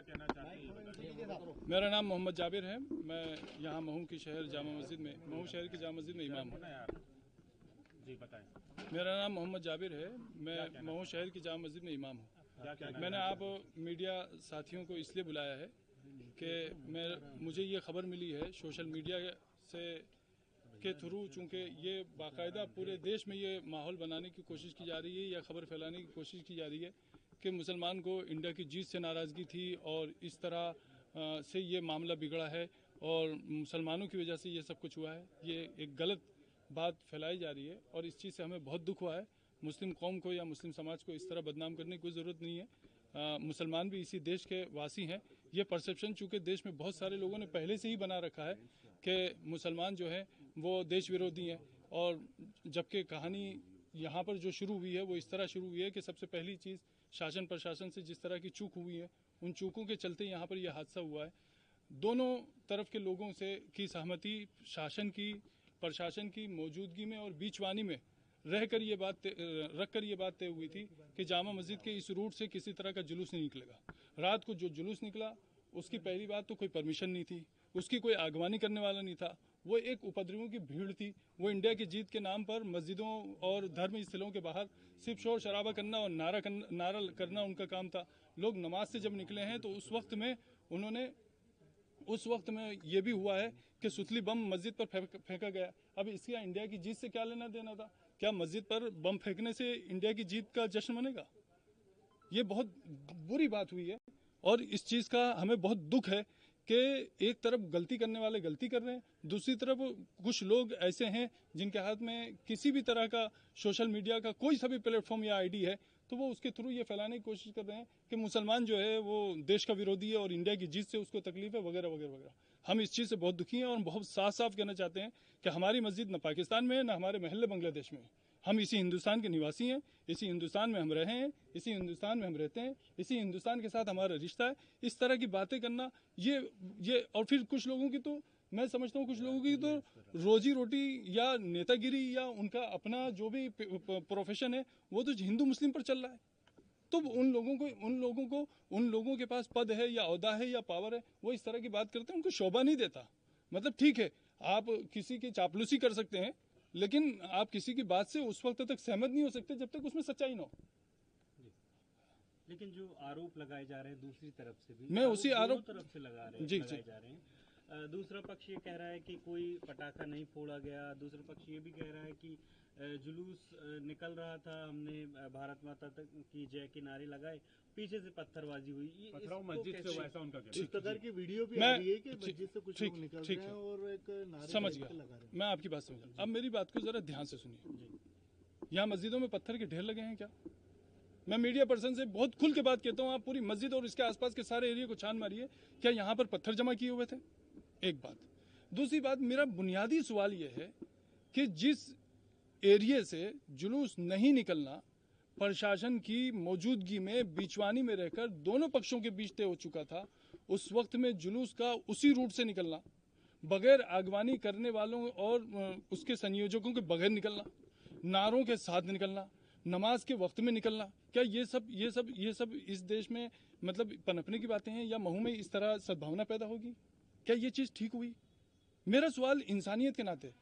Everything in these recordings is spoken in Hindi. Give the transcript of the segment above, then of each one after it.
क्या कहना चाहते हैं? मेरा नाम मोहम्मद जाबिर है। मैं यहाँ महू की शहर जामा मस्जिद में, महू शहर की जामा मस्जिद में इमाम हूँ। जी बताएं। मेरा नाम मोहम्मद जाबिर है। मैं महू शहर की जामा मस्जिद में इमाम हूँ। मैंने आप मीडिया साथियों को इसलिए बुलाया है कि मुझे ये खबर मिली है सोशल मीडिया से के थ्रू, चूँकि ये बाकायदा पूरे देश में ये माहौल बनाने की कोशिश की जा रही है या खबर फैलाने की कोशिश की जा रही है कि मुसलमान को इंडिया की जीत से नाराज़गी थी और इस तरह से ये मामला बिगड़ा है और मुसलमानों की वजह से ये सब कुछ हुआ है। ये एक गलत बात फैलाई जा रही है और इस चीज़ से हमें बहुत दुख हुआ है। मुस्लिम कौम को या मुस्लिम समाज को इस तरह बदनाम करने की कोई ज़रूरत नहीं है। मुसलमान भी इसी देश के वासी हैं। ये परसेप्शन चूँकि देश में बहुत सारे लोगों ने पहले से ही बना रखा है कि मुसलमान जो है वो देश विरोधी हैं, और जबकि कहानी यहाँ पर जो शुरू हुई है वो इस तरह शुरू हुई है कि सबसे पहली चीज़ शासन प्रशासन से जिस तरह की चूक हुई है, उन चूकों के चलते यहाँ पर यह हादसा हुआ है। दोनों तरफ के लोगों से की सहमति, शासन की, प्रशासन की मौजूदगी में और बीचवानी में रहकर ये बात रखकर ये बात तय हुई थी कि जामा मस्जिद के इस रूट से किसी तरह का जुलूस नहीं निकलेगा। रात को जो जुलूस निकला उसकी पहली बात तो कोई परमिशन नहीं थी, उसकी कोई आगवानी करने वाला नहीं था। वो एक उपद्रवियों की भीड़ थी। वो इंडिया की जीत के नाम पर मस्जिदों और धर्म स्थलों के बाहर सिर्फ शोर शराबा करना और नारा करना उनका काम था। लोग नमाज से जब निकले हैं तो उस वक्त में ये भी हुआ है कि सुतली बम मस्जिद पर फेंका गया। अब इसका इंडिया की जीत से क्या लेना देना था? क्या मस्जिद पर बम फेंकने से इंडिया की जीत का जश्न मनेगा? ये बहुत बुरी बात हुई है और इस चीज़ का हमें बहुत दुख है कि एक तरफ गलती करने वाले गलती कर रहे हैं, दूसरी तरफ कुछ लोग ऐसे हैं जिनके हाथ में किसी भी तरह का सोशल मीडिया का कोई सा भी प्लेटफॉर्म या आईडी है तो वो उसके थ्रू ये फैलाने की कोशिश कर रहे हैं कि मुसलमान जो है वो देश का विरोधी है और इंडिया की जीत से उसको तकलीफ है वगैरह वगैरह वगैरह। हम इस चीज़ से बहुत दुखी हैं और बहुत साफ साफ कहना चाहते हैं कि हमारी मस्जिद न पाकिस्तान में है न हमारे महल्ले बांग्लादेश में है। हम इसी हिंदुस्तान के निवासी हैं, इसी हिंदुस्तान में हम रहे हैं, इसी हिंदुस्तान में हम रहते हैं, इसी हिंदुस्तान के साथ हमारा रिश्ता है। इस तरह की बातें करना ये और फिर कुछ लोगों की तो मैं समझता हूँ कुछ लोगों की तो रोजी रोटी या नेतागिरी या उनका अपना जो भी प्रोफेशन है वो तो हिंदू मुस्लिम पर चल रहा है। तो उन लोगों के पास पद है या ओहदा है या पावर है, वो इस तरह की बात करते हैं, उनको शोभा नहीं देता। मतलब ठीक है, आप किसी की चापलूसी कर सकते हैं लेकिन आप किसी की बात से उस वक्त तक सहमत नहीं हो सकते जब तक उसमें सच्चाई न हो। लेकिन जो आरोप लगाए जा रहे हैं दूसरी तरफ से भी, मैं उसी आरोप तरफ से लगाए जा रहे हैं। दूसरा पक्ष ये कह रहा है कि कोई पटाखा नहीं फोड़ा गया, दूसरा पक्ष ये भी कह रहा है कि जुलूस निकल रहा था, हमने भारत माता तक की जय के नारे लगाए, पीछे से पत्थरबाजी हुई। पथराव मस्जिद से हुआ, ऐसा उनका कहना है। इस प्रकार की वीडियो भी आ रही है कि मस्जिद से कुछ लोग निकल रहे हैं और एक नारे समझ गया, मैं आपकी बात समझा। अब मेरी बात को जरा ध्यान से सुनिए। यहाँ मस्जिदों में पत्थर के ढेर लगे हैं क्या? मैं मीडिया पर्सन से बहुत खुल के बात कहता हूँ, आप पूरी मस्जिद और इसके आसपास के सारे एरिया को छान मारिए, क्या यहाँ पर पत्थर जमा किए हुए थे? एक बात। दूसरी बात, मेरा बुनियादी सवाल यह है कि जिस एरिया से जुलूस नहीं निकलना प्रशासन की मौजूदगी में बीचवानी में रहकर दोनों पक्षों के बीच तय हो चुका था, उस वक्त में जुलूस का उसी रूट से निकलना, बगैर आगवानी करने वालों और उसके संयोजकों के बगैर निकलना, नारों के साथ निकलना, नमाज के वक्त में निकलना, क्या ये सब इस देश में मतलब पनपने की बातें हैं? या महू में इस तरह सद्भावना पैदा होगी? क्या ये चीज़ ठीक हुई? मेरा सवाल इंसानियत के नाते,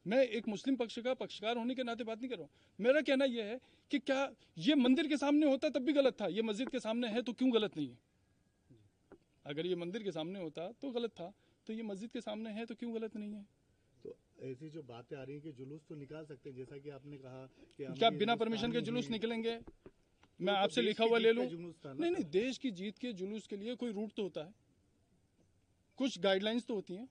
मैं एक मुस्लिम पक्ष का पक्षकार होने के नाते बात नहीं कर रहा हूँ। मेरा कहना यह है कि क्या ये मंदिर के सामने होता तब भी गलत था, ये मस्जिद के सामने है तो क्यों गलत नहीं है? अगर ये मंदिर के सामने होता तो गलत था, तो ये मस्जिद के सामने है तो क्यों गलत नहीं है? तो ऐसी जो बातें आ रही हैं कि जुलूस तो निकाल सकते हैं, जैसा कि आपने कहा कि क्या बिना परमिशन के जुलूस निकलेंगे? मैं आपसे लिखा हुआ ले लूं? नहीं, देश की जीत के जुलूस के लिए कोई रूट तो होता है, कुछ गाइडलाइंस तो होती हैं,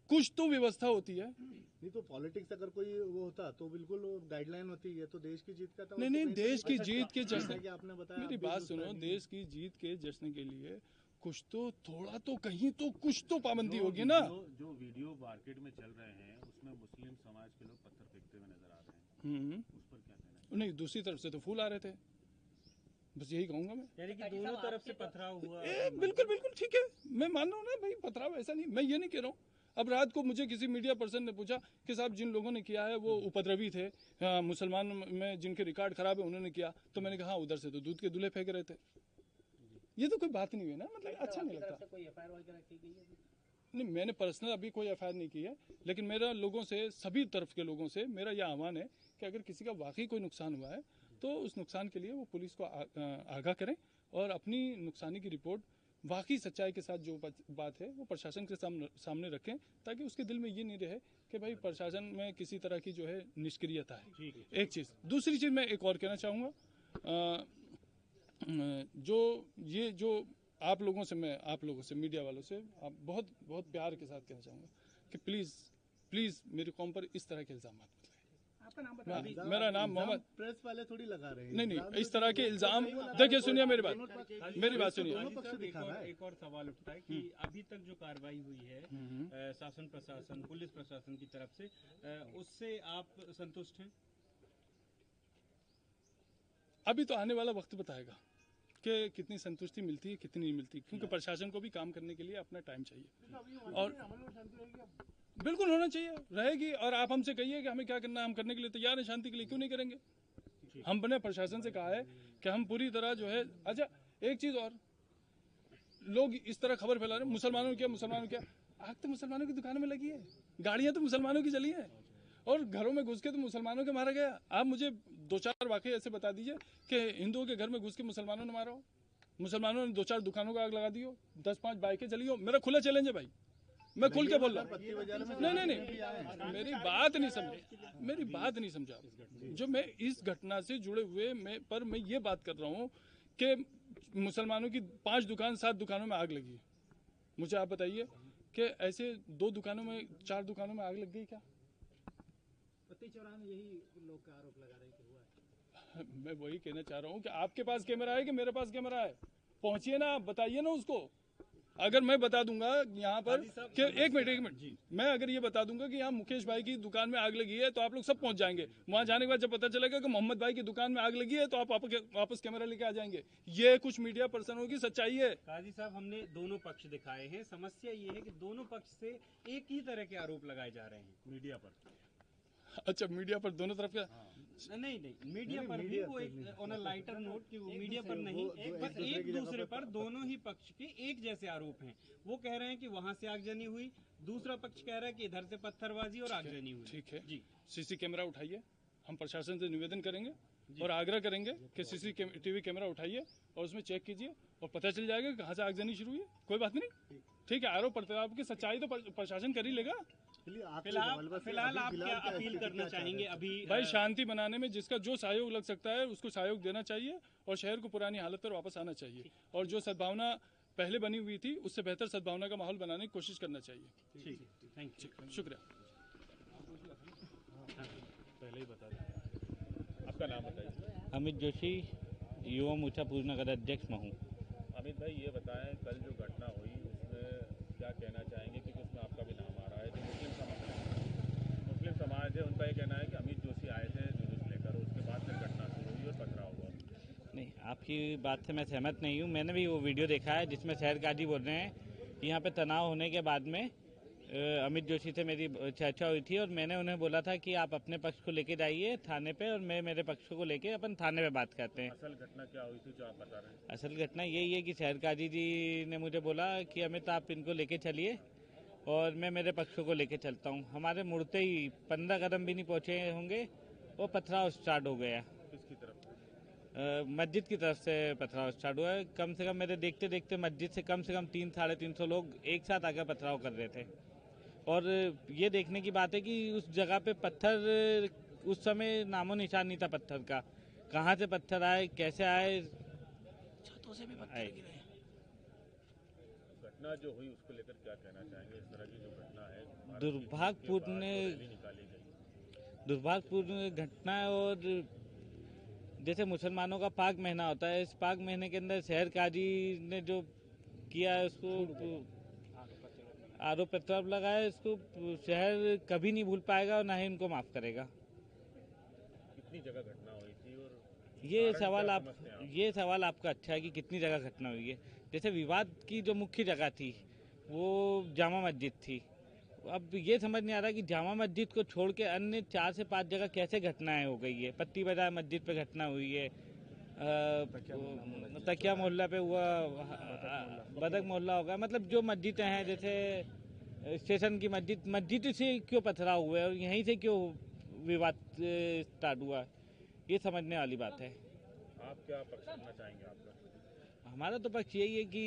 कुछ तो व्यवस्था होती है। नहीं तो पॉलिटिक्स अगर कोई वो होता तो बिल्कुल गाइडलाइन होती है, तो देश की जीत का था। नहीं, देश की जीत के जश्न, आपने बताया, मेरी बात सुनो, देश की जीत के जश्न के लिए कुछ तो थोड़ा तो कहीं तो कुछ तो पाबंदी होगी ना। जो वीडियो मार्केट में चल रहे हैं उसमें मुस्लिम समाज के लोग पत्थर फेंकते हुए नजर आ रहे हैं, उस पर क्या कहना है? नहीं, दूसरी तरफ से तो फूल आ रहे थे, बस यही कहूंगा मैं। यानी कि दोनों तरफ से पथराव हुआ। बिल्कुल ठीक है, मैं मान रहा हूँ ना भाई, पथराव ऐसा नहीं, मैं ये नहीं कह रहा हूँ। अब रात को मुझे किसी मीडिया पर्सन ने पूछा कि साहब जिन लोगों ने किया है वो उपद्रवी थे, मुसलमान में जिनके रिकॉर्ड खराब है उन्होंने किया, तो मैंने कहा उधर से तो दूध के दूल्हे फेंक रहे थे। ये तो कोई बात नहीं हुई ना, मतलब अच्छा नहीं लगता। कोई एफआईआर वगैरह की गई है? नहीं, मैंने पर्सनल अभी कोई एफआईआर नहीं की है, लेकिन मेरा लोगों से, सभी तरफ के लोगों से मेरा यह आह्वान है कि अगर किसी का वाकई कोई नुकसान हुआ है तो उस नुकसान के लिए वो पुलिस को आगाह करें और अपनी नुकसानी की रिपोर्ट वाकई सच्चाई के साथ जो बात है वो प्रशासन के सामने रखें, ताकि उसके दिल में ये नहीं रहे कि भाई प्रशासन में किसी तरह की जो है निष्क्रियता है। एक चीज़। दूसरी चीज़ मैं एक और कहना चाहूँगा, जो आप लोगों से मीडिया वालों से आप बहुत बहुत प्यार के साथ कहना चाहूँगा कि प्लीज़ मेरी कौम पर इस तरह के इल्ज़ाम मत लगाइए। मेरा नाम मोहम्मद, प्रेस वाले थोड़ी लगा रहे हैं। नहीं, इस तरह के इल्ज़ाम, देखिए सुनिए मेरी बात सुनिए। एक और सवाल उठता है कि अभी तक जो कार्रवाई हुई है शासन प्रशासन, पुलिस प्रशासन की तरफ से, उससे आप संतुष्ट हैं? अभी तो आने वाला वक्त बताएगा कि कितनी संतुष्टि मिलती है, कितनी नहीं मिलती, क्योंकि प्रशासन को भी काम करने के लिए अपना टाइम चाहिए और बिल्कुल होना चाहिए, रहेगी। और आप हमसे कहिए कि हमें क्या करना है, हम करने के लिए तैयार हैं, शांति के लिए क्यों नहीं करेंगे। हमने प्रशासन से कहा है कि हम पूरी तरह जो है। अच्छा, एक चीज़ और, लोग इस तरह खबर फैला रहे हैं मुसलमानों ने क्या, आग तो मुसलमानों की दुकानों में लगी है, गाड़ियाँ तो मुसलमानों की चली है, और घरों में घुस के तो मुसलमानों के मारा गया। आप मुझे 2-4 वाकई ऐसे बता दीजिए कि हिंदुओं के घर में घुस के मुसलमानों ने मारा हो, मुसलमानों ने 2-4 दुकानों को आग लगा दी हो, 10-5 बाइकें जली हो। मेरा खुला चैलेंज है भाई, मैं खुल के बोल रहा हूँ। नहीं, मेरी बात नहीं समझा। जो मैं इस घटना से जुड़े हुए मैं ये बात कर रहा हूँ कि मुसलमानों की 5 दुकान 7 दुकानों में आग लगी है। मुझे आप बताइए कि ऐसे 2 दुकानों में 4 दुकानों में आग लग गई क्या? पत्ती चौराहे में यही लोग आरोप लगा रहे हैं कि हुआ है। मैं वही कहना चाह रहा हूँ कि आपके पास कैमरा है कि मेरे पास कैमरा है, पहुंचिए ना, आप बताइए ना उसको। अगर मैं बता दूंगा यहाँ पर कि एक मिनट मैं अगर ये बता दूंगा कि यहाँ मुकेश भाई की दुकान में आग लगी है तो आप लोग सब पहुंच जाएंगे। वहां जाने के बाद जब पता चलेगा कि मोहम्मद भाई की दुकान में आग लगी है तो आप वापस कैमरा लेके आ जाएंगे। ये कुछ मीडिया पर्सनों की सच्चाई है। काजी साहब, हमने दोनों पक्ष दिखाए हैं। समस्या ये है कि दोनों पक्ष से एक ही तरह के आरोप लगाए जा रहे हैं मीडिया पर। अच्छा, मीडिया पर दोनों तरफ का? नहीं, मीडिया पर भी वो एक ऑन अ लाइटर नोट कि वो मीडिया पर नहीं, एक दूसरे पर दोनों ही पक्ष के एक जैसे आरोप हैं। वो कह रहे हैं कि वहां से आगजनी हुई, दूसरा पक्ष कह रहा है कि इधर से पत्थरबाजी और आगजनी हुई। ठीक है जी, सीसी कैमरा उठाइए, हम प्रशासन से निवेदन करेंगे और आग्रह करेंगे कि सीसीटीवी कैमरा उठाइए और उसमें चेक कीजिए और पता चल जाएगा कहाँ से आगजनी शुरू हुई है। कोई बात नहीं, ठीक है। आरोप प्रत्यारोप की सच्चाई तो प्रशासन कर ही लेगा। फिलहाल आप क्या अपील करना चाहेंगे अभी? भाई, शांति बनाने में जिसका जो सहयोग लग सकता है उसको सहयोग देना चाहिए और शहर को पुरानी हालत पर वापस आना चाहिए और जो सद्भावना पहले बनी हुई थी उससे बेहतर सद्भावना का माहौल बनाने की कोशिश करना चाहिए। ठीक है, थैंक यू, शुक्रिया। पहले ही बता दें, आपका नाम बताइए। अमित जोशी, युवा मोर्चा पूर्व नगर अध्यक्ष महू। अमित भाई, ये बताएं कल जो घटना हुई उसमें क्या कहना चाहेंगे, क्योंकि उसमें आपका भी नाम आ रहा है। जो मुस्लिम समाज है उनका ये कहना है कि अमित जोशी आए थे जुलूस लेकर, उसके बाद फिर घटना शुरू हुई और पथराव हुआ। नहीं, आपकी बात से मैं सहमत नहीं हूँ। मैंने भी वो वीडियो देखा है जिसमें शहर काजी बोल रहे हैं कि यहाँ पे तनाव होने के बाद में अमित जोशी से मेरी चर्चा हुई थी और मैंने उन्हें बोला था कि आप अपने पक्ष को लेके जाइए थाने पे और मैं मेरे पक्ष को लेके अपन थाने पे बात करते हैं। असल घटना क्या हुई थी जो आप बता रहे हैं? असल घटना यही है कि शहर काजी जी ने मुझे बोला कि अमित आप इनको लेके चलिए और मैं मेरे पक्षों को लेके चलता हूँ। हमारे मुड़ते ही 15 कदम भी नहीं पहुँचे होंगे वो पथराव स्टार्ट हो गया। किसकी तरफ? मस्जिद की तरफ से पथराव स्टार्ट हुआ है। कम से कम मेरे देखते देखते मस्जिद से कम 300-350 लोग एक साथ आकर पथराव कर रहे थे। और ये देखने की बात है कि उस जगह पे पत्थर उस समय नामो निशान नहीं था पत्थर का। कहाँ से पत्थर आए, कैसे आए, छतों से भी पत्थर गिरे। घटना जो हुई उसको लेकर क्या कहना चाहेंगे? इस तरह की जो घटना है दुर्भाग्यपूर्ण घटना है। और जैसे मुसलमानों का पाक महीना होता है, इस पाक महीने के अंदर शहर काजी ने जो किया है उसको आरोप प्रत्यारोप लगाया, इसको शहर कभी नहीं भूल पाएगा और ना ही इनको माफ करेगा। कितनी जगह घटना हुई थी और ये सवाल आपका अच्छा है कि कितनी जगह घटना हुई है। जैसे विवाद की जो मुख्य जगह थी वो जामा मस्जिद थी। अब ये समझ नहीं आ रहा कि जामा मस्जिद को छोड़ के अन्य 4 से 5 जगह कैसे घटनाएं हो गई है। पत्ती बाजार मस्जिद पे घटना हुई है, तकिया मोहल्ला पे हुआ, बदक मोहल्ला होगा, मतलब जो मस्जिदें हैं जैसे स्टेशन की मस्जिद से क्यों पथराव हुआ है और यहीं से क्यों विवाद स्टार्ट हुआ, ये समझने वाली बात है। आप क्या पक्ष करना चाहेंगे? आपका हमारा तो पक्ष यही है कि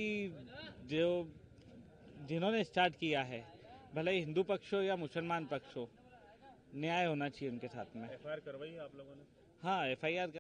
जिन्होंने स्टार्ट किया है, भले ही हिंदू पक्ष हो या मुसलमान पक्ष हो, न्याय होना चाहिए उनके साथ में। FIR करवाई है आप लोगों ने? हाँ, FIR